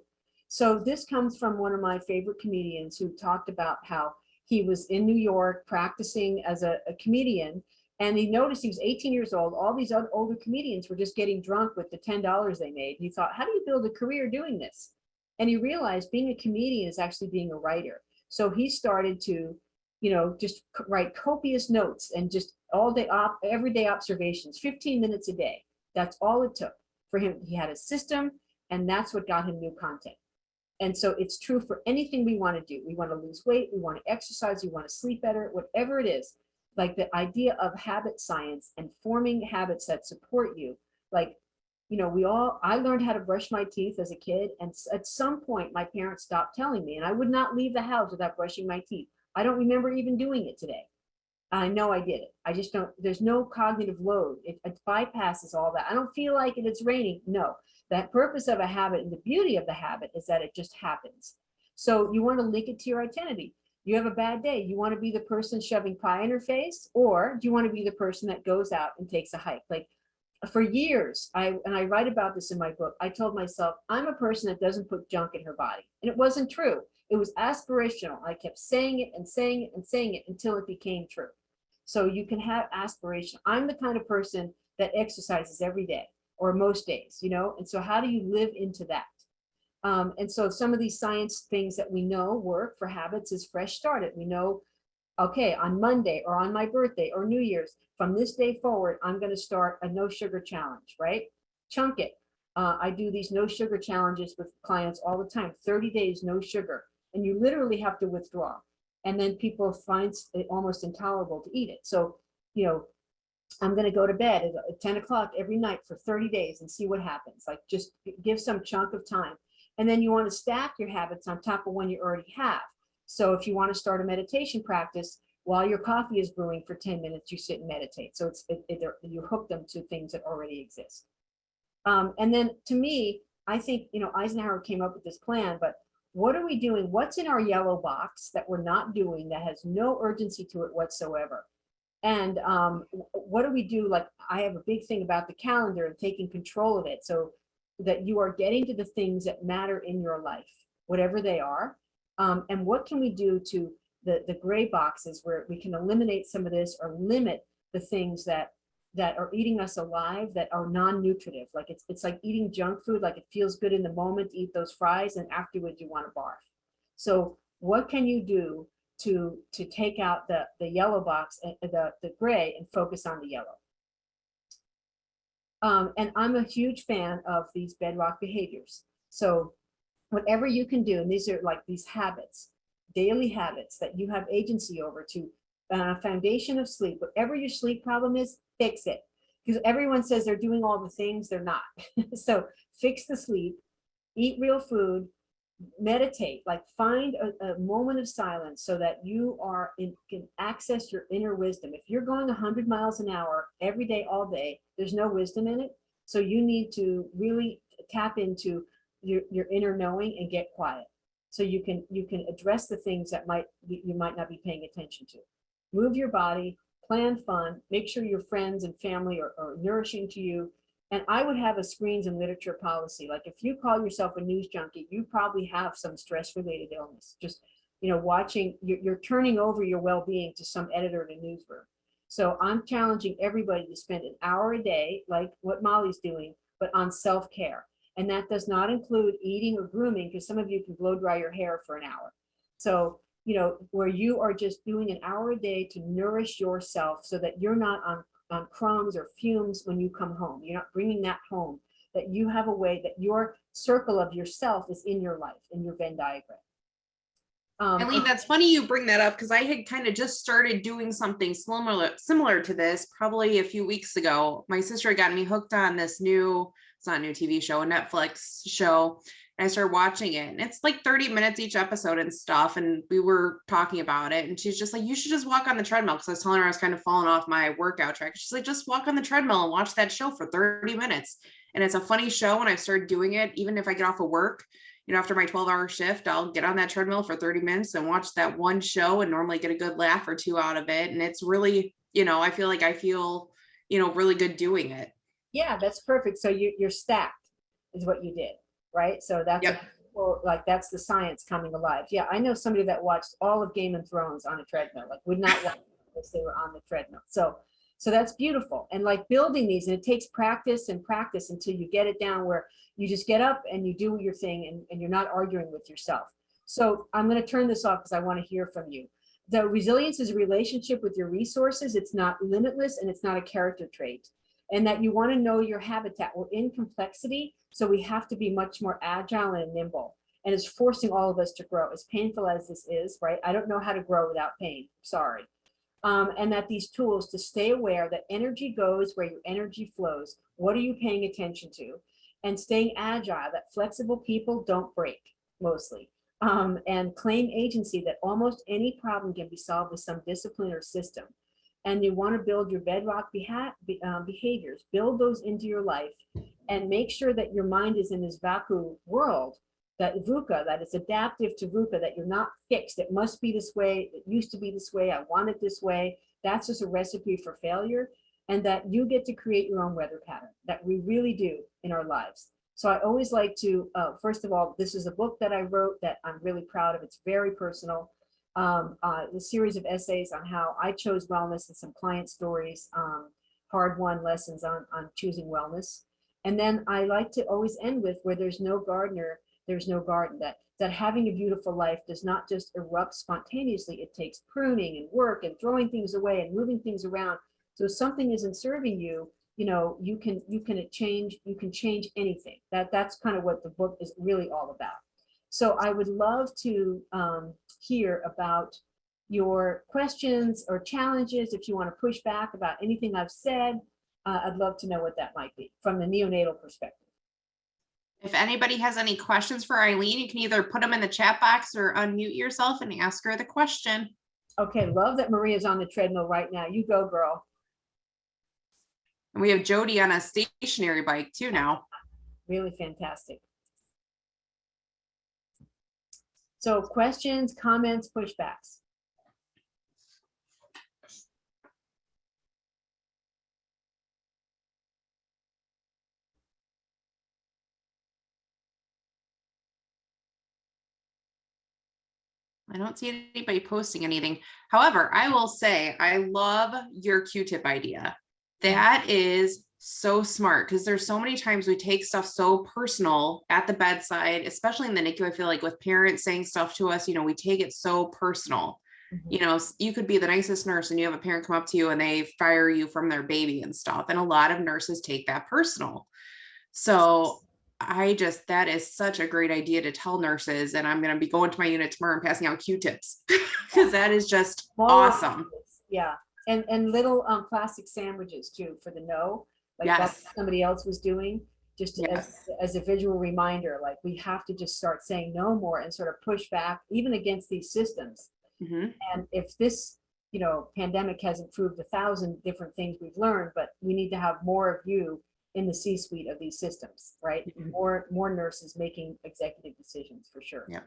So this comes from one of my favorite comedians who talked about how he was in New York practicing as a comedian, and he noticed he was 18 years old. All these other older comedians were just getting drunk with the $10 they made. And he thought, how do you build a career doing this? And he realized being a comedian is actually being a writer. So he started to, you know, just write copious notes and just all day, everyday observations, 15 minutes a day. That's all it took for him. He had a system, and that's what got him new content. And so it's true for anything we want to do. We want to lose weight, we want to exercise, we want to sleep better, whatever it is. Like the idea of habit science and forming habits that support you. Like, you know, I learned how to brush my teeth as a kid. And at some point, my parents stopped telling me, and I would not leave the house without brushing my teeth. I don't remember even doing it today. I know I did it. I just don't, there's no cognitive load. It bypasses all that. I don't feel like it, it's raining. No, that purpose of a habit and the beauty of the habit is that it just happens. So you want to link it to your identity. You have a bad day. You want to be the person shoving pie in her face, or do you want to be the person that goes out and takes a hike? Like for years, and I write about this in my book, I told myself, I'm a person that doesn't put junk in her body. And it wasn't true. It was aspirational. I kept saying it and saying it and saying it until it became true. So you can have aspiration. I'm the kind of person that exercises every day or most days, you know? And so how do you live into that? And so some of these science things that we know work for habits is fresh start. We know, okay, on Monday or on my birthday or New Year's, from this day forward, I'm going to start a no sugar challenge, right? Chunk it. I do these no sugar challenges with clients all the time, 30 days, no sugar. And you literally have to withdraw. And then people find it almost intolerable to eat it. So, you know, I'm going to go to bed at 10 o'clock every night for 30 days and see what happens. Like just give some chunk of time. And then you want to stack your habits on top of one you already have. So if you want to start a meditation practice, while your coffee is brewing for 10 minutes, you sit and meditate. So you hook them to things that already exist. And then to me, I think, you know, Eisenhower came up with this plan, but what are we doing? What's in our yellow box that we're not doing that has no urgency to it whatsoever? And what do we do? Like I have a big thing about the calendar and taking control of it so that you are getting to the things that matter in your life, whatever they are. And what can we do to the gray boxes where we can eliminate some of this or limit the things that are eating us alive that are non-nutritive. Like it's like eating junk food, like it feels good in the moment to eat those fries and afterwards you want to barf. So what can you do to take out the yellow box, the gray, and focus on the yellow? And I'm a huge fan of these bedrock behaviors. So whatever you can do, and these are like these habits, daily habits that you have agency over, to foundation of sleep. Whatever your sleep problem is, fix it. Because everyone says they're doing all the things, they're not. So fix the sleep, eat real food, meditate, like find a moment of silence so that you can access your inner wisdom. If you're going 100 miles an hour every day, all day, there's no wisdom in it. So you need to really tap into your inner knowing and get quiet. So you can address the things that you might not be paying attention to. Move your body, plan fun, make sure your friends and family are nourishing to you. And I would have a screens and literature policy. Like if you call yourself a news junkie, you probably have some stress related illness. Just, watching, you're turning over your well-being to some editor in a newsroom. So I'm challenging everybody to spend an hour a day, like what Molly's doing, but on self-care. And that does not include eating or grooming, because some of you can blow dry your hair for an hour. So, where you are just doing an hour a day to nourish yourself so that you're not on crumbs or fumes when you come home. You're not bringing that home, that you have a way that your circle of yourself is in your life, in your Venn diagram. Eileen, that's funny you bring that up, because I had kind of just started doing something similar to this probably a few weeks ago. My sister got me hooked on this it's not a new TV show, a Netflix show. And I started watching it, and it's like 30 minutes each episode and stuff. And we were talking about it, and she's just like, you should just walk on the treadmill. Because I was telling her I was kind of falling off my workout track. She's like, just walk on the treadmill and watch that show for 30 minutes. And it's a funny show. And I've started doing it, even if I get off of work, after my 12-hour shift, I'll get on that treadmill for 30 minutes and watch that one show and normally get a good laugh or two out of it. And it's really, I feel really good doing it. Yeah, that's perfect. So you're stacked is what you did, right? So that's Yep. that's the science coming alive. Yeah, I know somebody that watched all of Game of Thrones on a treadmill, like would not watch if they were on the treadmill. So that's beautiful. And like building these, and it takes practice and practice until you get it down where you just get up and you do your thing, and you're not arguing with yourself. So I'm going to turn this off because I want to hear from you. The resilience is a relationship with your resources. It's not limitless, and it's not a character trait. And that you want to know your habitat. We're in complexity, so we have to be much more agile and nimble. And it's forcing all of us to grow, as painful as this is, right? I don't know how to grow without pain. Sorry. And that these tools to stay aware that energy goes where your energy flows. What are you paying attention to? And staying agile, that flexible people don't break, mostly. And claim agency, that almost any problem can be solved with some discipline or system. And you want to build your bedrock behaviors, build those into your life, and make sure that your mind is in this Vaku world, that VUCA, that it's adaptive to VUCA, that you're not fixed. It must be this way. It used to be this way. I want it this way. That's just a recipe for failure. And that you get to create your own weather pattern, that we really do in our lives. So I always like to, first of all, this is a book that I wrote that I'm really proud of. It's very personal. The series of essays on how I chose wellness and some client stories, hard-won lessons on choosing wellness. And then I like to always end with, where there's no gardener, there's no garden. That having a beautiful life does not just erupt spontaneously. It takes pruning and work and throwing things away and moving things around. So if something isn't serving you, you can change anything. That's kind of what the book is really all about. So I would love to hear about your questions or challenges. If you want to push back about anything I've said, I'd love to know what that might be from the neonatal perspective. If anybody has any questions for Eileen, you can either put them in the chat box or unmute yourself and ask her the question. Okay, love that Maria's on the treadmill right now. You go, girl. And we have Jody on a stationary bike too now. Really fantastic. So questions, comments, pushbacks. I don't see anybody posting anything. However, I will say I love your Q-tip idea. That is so smart, because there's so many times we take stuff so personal at the bedside, especially in the NICU. I feel like with parents saying stuff to us, we take it so personal. You could be the nicest nurse and you have a parent come up to you and they fire you from their baby and stuff. And a lot of nurses take that personal. So that is such a great idea to tell nurses. And I'm going to be going to my unit tomorrow and passing out Q-tips because that is just awesome. Yeah. And little plastic sandwiches too for the no, like yes. That's what somebody else was doing, just yes. as a visual reminder, like we have to just start saying no more and sort of push back even against these systems. Mm-hmm. And if this, pandemic hasn't proved 1,000 different things we've learned, but we need to have more of you in the C-suite of these systems, right? Mhm. More nurses making executive decisions for sure. Yeah.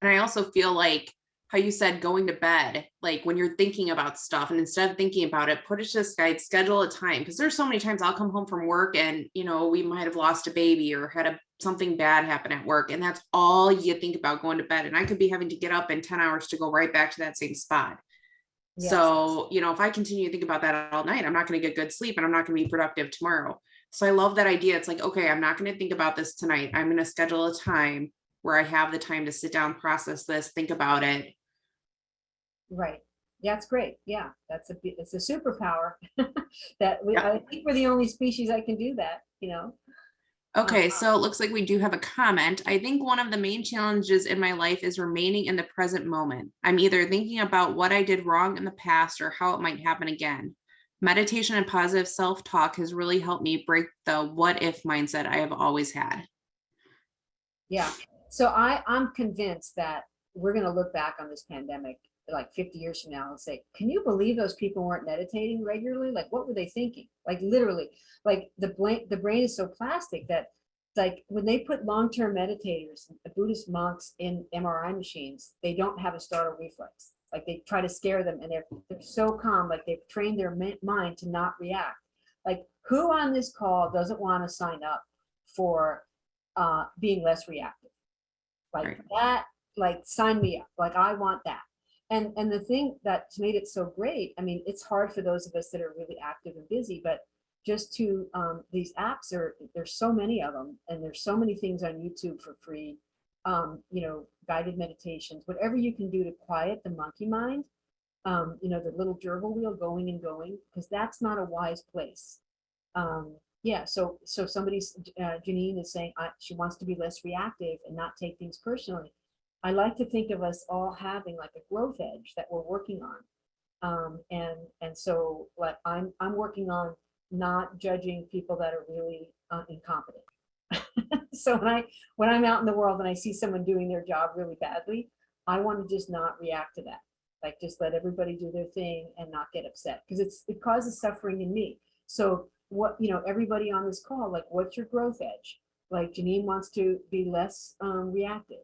And I also feel like how you said going to bed, like when you're thinking about stuff and instead of thinking about it, put it to the side, schedule a time. Because there's so many times I'll come home from work and, we might have lost a baby or had something bad happen at work. And that's all you think about going to bed. And I could be having to get up in 10 hours to go right back to that same spot. Yes. So, if I continue to think about that all night, I'm not going to get good sleep and I'm not going to be productive tomorrow. So I love that idea. It's like, okay, I'm not going to think about this tonight. I'm going to schedule a time where I have the time to sit down, process this, think about it. Right. That's great. Yeah, it's a superpower that Yeah. I think we're the only species that can do that, Okay, so it looks like we do have a comment. I think one of the main challenges in my life is remaining in the present moment. I'm either thinking about what I did wrong in the past or how it might happen again. Meditation and positive self-talk has really helped me break the what if mindset I have always had. Yeah. So I'm convinced that we're going to look back on this pandemic like 50 years from now and say, can you believe those people weren't meditating regularly? Like, what were they thinking? Like literally, like the brain is so plastic that like when they put long-term meditators, Buddhist monks in MRI machines, they don't have a startle reflex. Like they try to scare them and they're so calm, like they've trained their mind to not react. Like who on this call doesn't want to sign up for being less reactive? Like Right. that, like sign me up. Like I want that. And the thing that's made it so great, I mean, it's hard for those of us that are really active and busy, but just to these apps there's so many of them, and there's so many things on YouTube for free, guided meditations, whatever you can do to quiet the monkey mind, the little gerbil wheel going and going, because that's not a wise place. Yeah, so somebody's Janine is saying she wants to be less reactive and not take things personally. I like to think of us all having like a growth edge that we're working on, and so like I'm working on not judging people that are really incompetent. So when I'm out in the world and I see someone doing their job really badly, I want to just not react to that. Like just let everybody do their thing and not get upset, because it causes suffering in me. So what, everybody on this call, like what's your growth edge? Like Janine wants to be less reactive.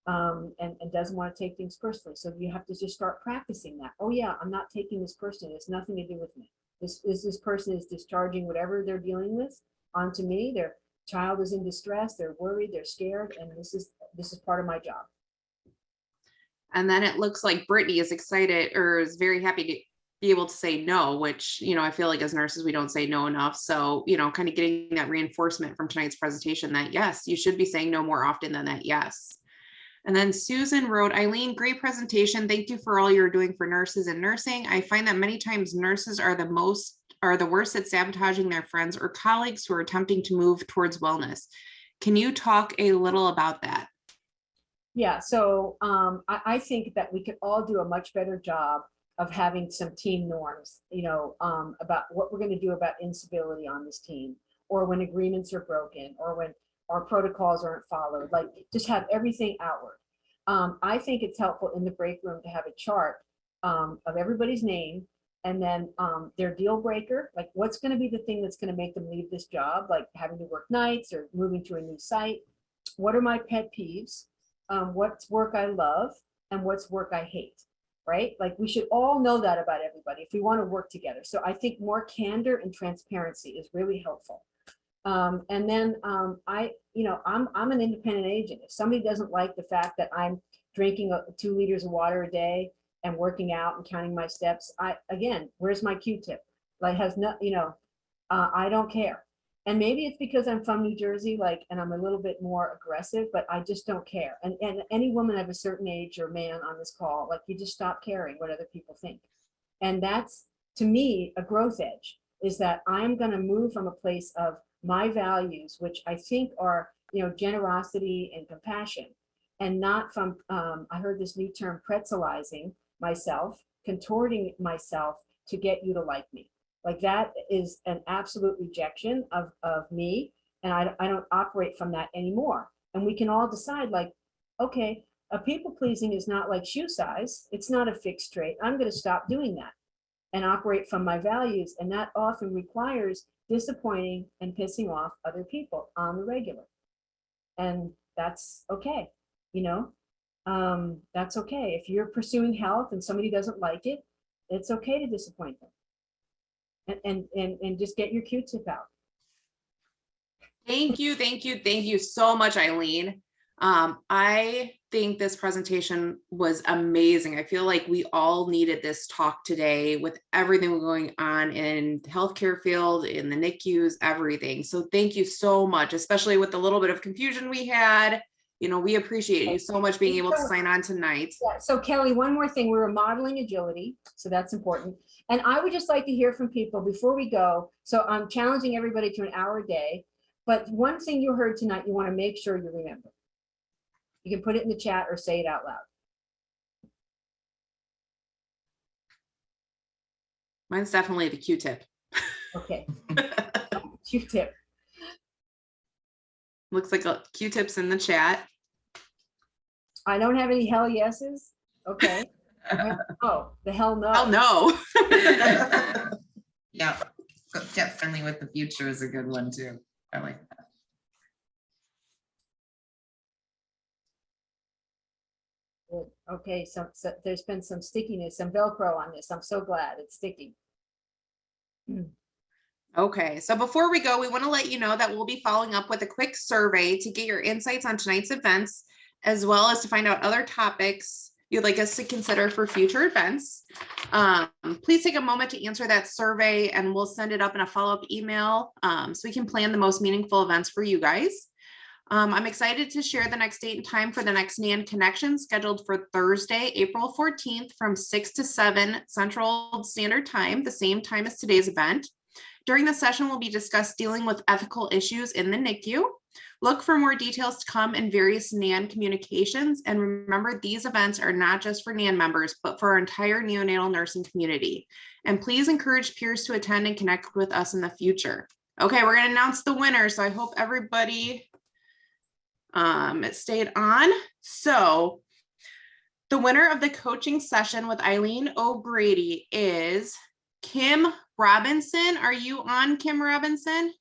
And doesn't want to take things personally. So you have to just start practicing that. Oh yeah, I'm not taking this personally. It's nothing to do with me. This person is discharging whatever they're dealing with onto me. Their child is in distress. They're worried. They're scared, and this is part of my job. And then it looks like Brittany is excited or is very happy to be able to say no, which, I feel like as nurses, we don't say no enough. So, kind of getting that reinforcement from tonight's presentation that yes, you should be saying no more often than that yes. And then Susan wrote, Eileen, great presentation. Thank you for all you're doing for nurses and nursing. I find that many times nurses are the worst at sabotaging their friends or colleagues who are attempting to move towards wellness. Can you talk a little about that? Yeah, so I think that we could all do a much better job of having some team norms, about what we're going to do about instability on this team, or when agreements are broken, or when our protocols aren't followed, like just have everything outward. I think it's helpful in the break room to have a chart of everybody's name, and then their deal breaker, like what's going to be the thing that's going to make them leave this job, like having to work nights or moving to a new site. What are my pet peeves? What's work I love and what's work I hate, right? Like we should all know that about everybody if we want to work together. So I think more candor and transparency is really helpful. And then I'm an independent agent. If somebody doesn't like the fact that I'm drinking 2 liters of water a day and working out and counting my steps, where's my Q-tip? Like has no, I don't care. And maybe it's because I'm from New Jersey, and I'm a little bit more aggressive, but I just don't care. And any woman of a certain age or man on this call, you just stop caring what other people think. And that's, to me, a growth edge, is that I'm going to move from a place of my values, which I think are, generosity and compassion, and not from, I heard this new term, pretzelizing myself, contorting myself to get you to like me. Like that is an absolute rejection of me. And I don't operate from that anymore. And we can all decide okay, a people pleasing is not like shoe size. It's not a fixed trait. I'm going to stop doing that and operate from my values. And that often requires disappointing and pissing off other people on the regular. And that's okay, you know? That's okay. If you're pursuing health and somebody doesn't like it, it's okay to disappoint them. And just get your Q-tip out. Thank you so much, Eileen. I think this presentation was amazing. I feel like we all needed this talk today with everything going on in the healthcare field, in the NICUs, everything. So thank you so much, especially with the little bit of confusion we had. You know, we appreciate you so much being able to sign on tonight. Yeah, so Kelly, one more thing, we were modeling agility, so that's important. And I would just like to hear from people before we go. So I'm challenging everybody to an hour a day. But one thing you heard tonight, you want to make sure you remember. You can put it in the chat or say it out loud. Mine's definitely the Q-tip. Okay. Q-tip. Looks like a Q-tips in the chat. I don't have any hell yeses. Okay. Oh, the hell no. Oh no. Yeah, get friendly with the future is a good one too. I like that. Good. Okay, so there's been some stickiness, some Velcro on this. I'm so glad it's sticky. Okay, so before we go, we want to let you know that we'll be following up with a quick survey to get your insights on tonight's events, as well as to find out other topics you'd like us to consider for future events. Please take a moment to answer that survey and we'll send it up in a follow-up email so we can plan the most meaningful events for you guys. I'm excited to share the next date and time for the next NANN Connection, scheduled for Thursday, April 14th from 6 to 7 Central Standard Time, the same time as today's event. During the session, we'll be discussing dealing with ethical issues in the NICU. Look for more details to come in various NANN communications. And remember, these events are not just for NANN members, but for our entire neonatal nursing community. And please encourage peers to attend and connect with us in the future. Okay, we're going to announce the winner. So I hope everybody it stayed on. So the winner of the coaching session with Eileen O'Grady is Kim Robinson. Are you on, Kim Robinson?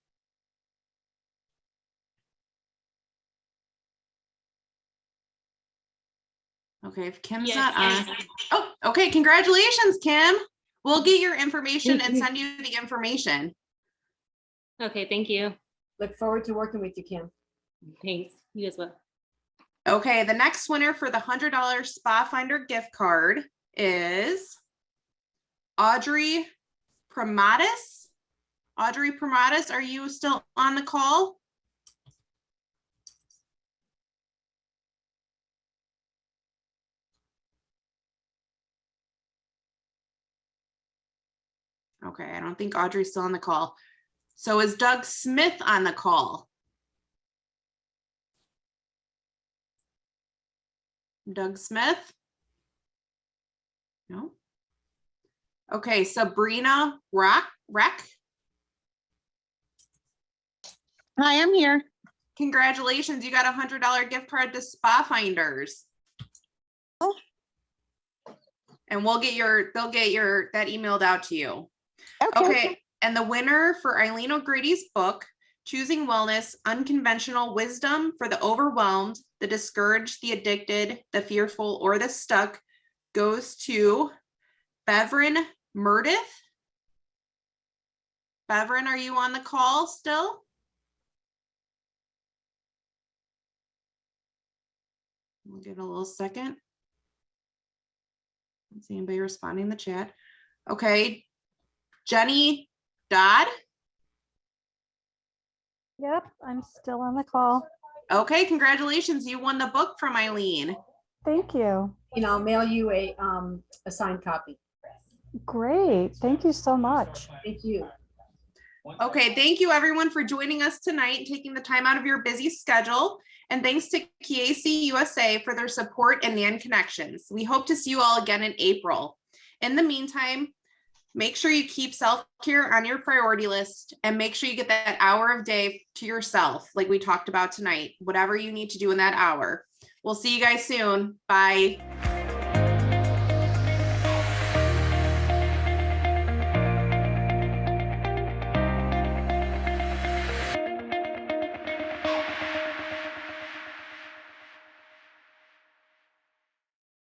Okay, if Kim's not on. Oh, okay. Congratulations, Kim. We'll get your information and send you the information. Okay, thank you. Look forward to working with you, Kim. Thanks. You as well. Okay, the next winner for the $100 Spa Finder gift card is Audrey Pramatis. Audrey Pramatis, are you still on the call? Okay, I don't think Audrey's still on the call. So is Doug Smith on the call? Doug Smith? No. Okay, Sabrina Reck. Hi, I'm here. Congratulations, you got a $100 gift card to Spa Finders. Oh. And they'll get that emailed out to you. Okay. And the winner for Eileen O'Grady's book, Choosing Wellness, Unconventional Wisdom for the Overwhelmed, the Discouraged, the Addicted, the Fearful, or the Stuck, goes to Beverin Murdith. Beverin, are you on the call still? We'll give it a little second. Let's see anybody responding in the chat. Okay, Jenny Dodd. Yep, I'm still on the call. Okay, congratulations. You won the book from Eileen. Thank you. And I'll mail you a signed copy. Great. Thank you so much. Thank you. Okay, thank you everyone for joining us tonight and taking the time out of your busy schedule. And thanks to KAC USA for their support and NANN Connections. We hope to see you all again in April. In the meantime, make sure you keep self-care on your priority list and make sure you get that hour of day to yourself, like we talked about tonight, whatever you need to do in that hour. We'll see you guys soon. Bye.